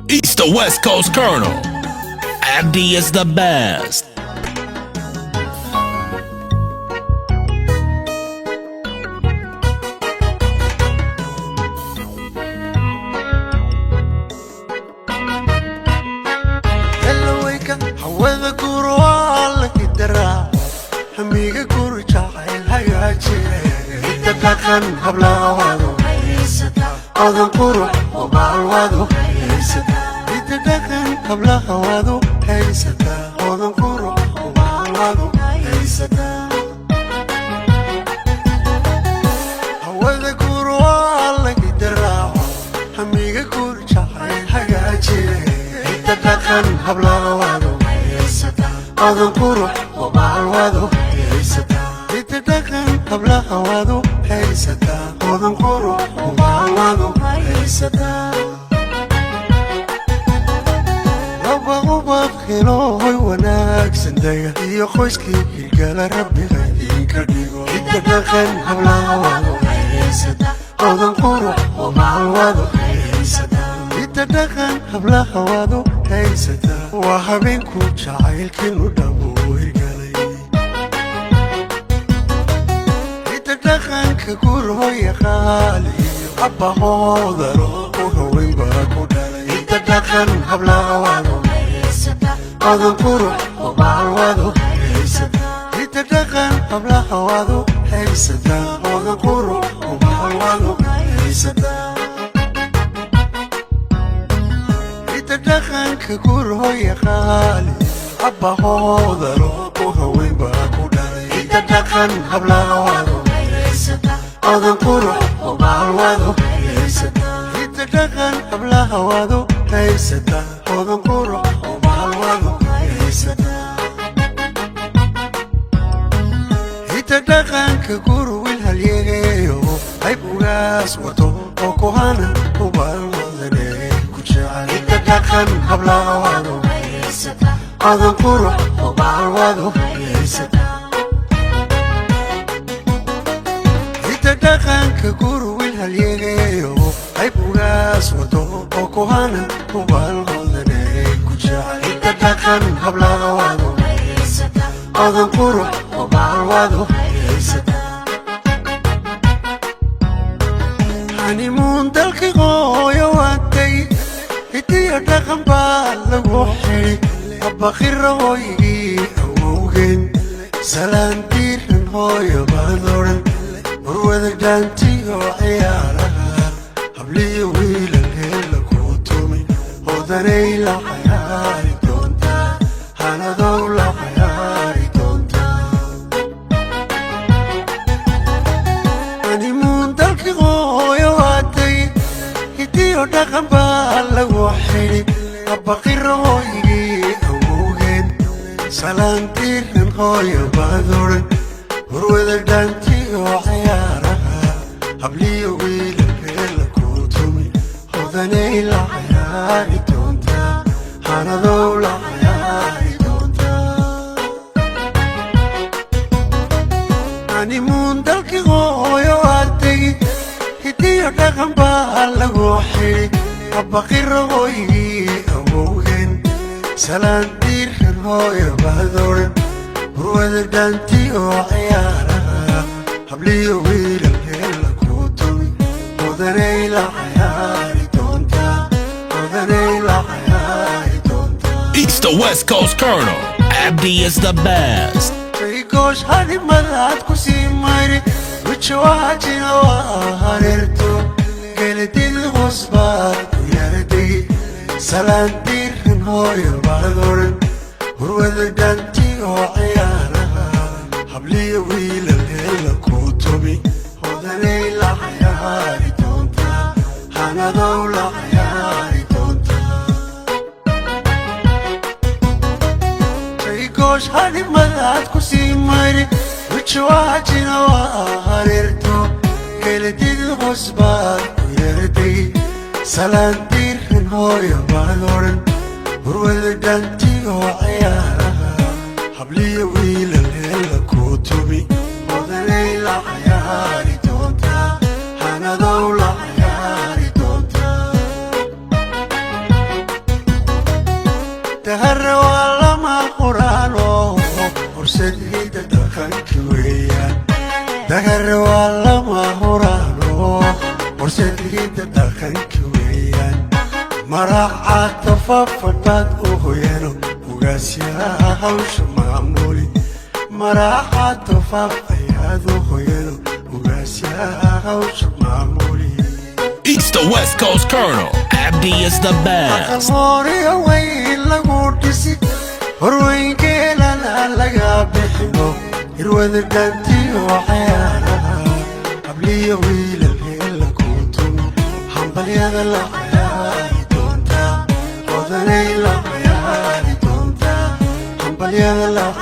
East to West Coast Colonel. Abdi is the best. hawada guru alla kidara hamiga guru jacayl hagaaji inta dhaqan hablawado adan qurux oo baalwado inta dhaqan hablawado haysata adan qurux oo baalwado haysata hawada guru alla kidara hamiga guru jacayl hagaaji inta dhaqan hablawado adan qurux oo baalwado haysata inta dhaqan hablawado haysata adan qurux oo baalwado haysata laba ubadkilo hoy wanaagsan daga iyo qoyskii hilgala rabbiga idinka dhigo inta dhaqan hablawado haysata adan qurux oo baalwado haysata inta dhaqan hablawado haysata waa habeenku jacaylkiinu dhabo hirgalay inta dhaqanka gurhoya qaaliyo abbahoodaro u haweyn baa ku dhalay inta dhaqan hablawado adan qurux oo baalwado haysata inta dhaqan hablawado haysata adan qurux oo baalwado haysata dhaqanka gurhoya qaali abbahoodaro u haweyn baa ku dhalay inta dhaqan hablawado adan qurux oo baalwado haysata inta dhaqan hablawado haysata adan qurux oo baalwado haysata inta dhaqanka guru wil halyeeyo hayb ugaas wato oo kuhana u baalwadane inta dhaqan hablawado adan qurux oo baalwado haysata inta dhaqanka guru wil halyeeyo hayb ugaas wato oo kuhana u baalwadane ku jecel inta dhaqan hablawado adan qurux oo baalwado haysata hanimuun dalki qooyo waantay hidiyo dhaqan baa lagu xidhi abbaqira hooygii awowgeen salaan diiran hooyo baan odhan warwada dhaantiyo ciyaaraha habliyo wiilal heella kuu tumay hoodanay la cayaari doontaa hanadow la cayaari doontaa hanimuun dalki qooyo waatay hidiyo dhaqan baa lagu xidhi abbaqira hooygii awowgeen salaan diiran hooyo baad odhan warwada dhaantiyo ciyaaraha habliyo wiilal heella kuu tumi hoodanay la cayaari doontaa hanadow la cayaari doontaa hanimuun dalki hooyo waatay hidiyo dhaqan baa lagu xidhi abbaqira hooygii awowgeen salaan diiran hooyo baad odhan warwada dhaantiyo ciyaaraha habliyo wiilal heella kuu tumi hoodanay la cayaari doontaa hoodanay la cayaari doontaa East to West Coast Colonel. Abdi is the best. goosh hadimadaad ku sii mayri wijawaajina waa hareerto geladid hoos baad ku yarday salaan diiran hooyo baad odhan warwada dhaantiyo ciyaaraha habliyo wiilal heella kuu tumi hoodanay la cayaari doontaa hanadow la cayaari doontaa goosh hadimadaad ku sii mayri wijawaajina waa hareerto geladid hoos baad ku yarday salaan diiran hooyo baad odhan warwada dhaantiyo ciyaaraha habliyo wiilal heella kuu tumi hoodanay la cayaari doontaa hanadow la cayaari doontaa دهر والله ما قرانو فرصد هيدا دخلك ويان دهر والله ما قرانو فرصد هيدا دخلك ويان مراعاة تفافت وهيانو وقاسيا هوش معمولي مراعاة تفافت وهيانو وقاسيا هوش معمولي East to West Coast Colonel, Abdi is the best. موري وين لقوتسي وين كيلا لقى بحلو يروذ دانتي وحيانا قبلي ويل الهيل كنتم حنبل يا ذا حياتي دونتا وذني لا حياتي دونتا حنبل يا ذا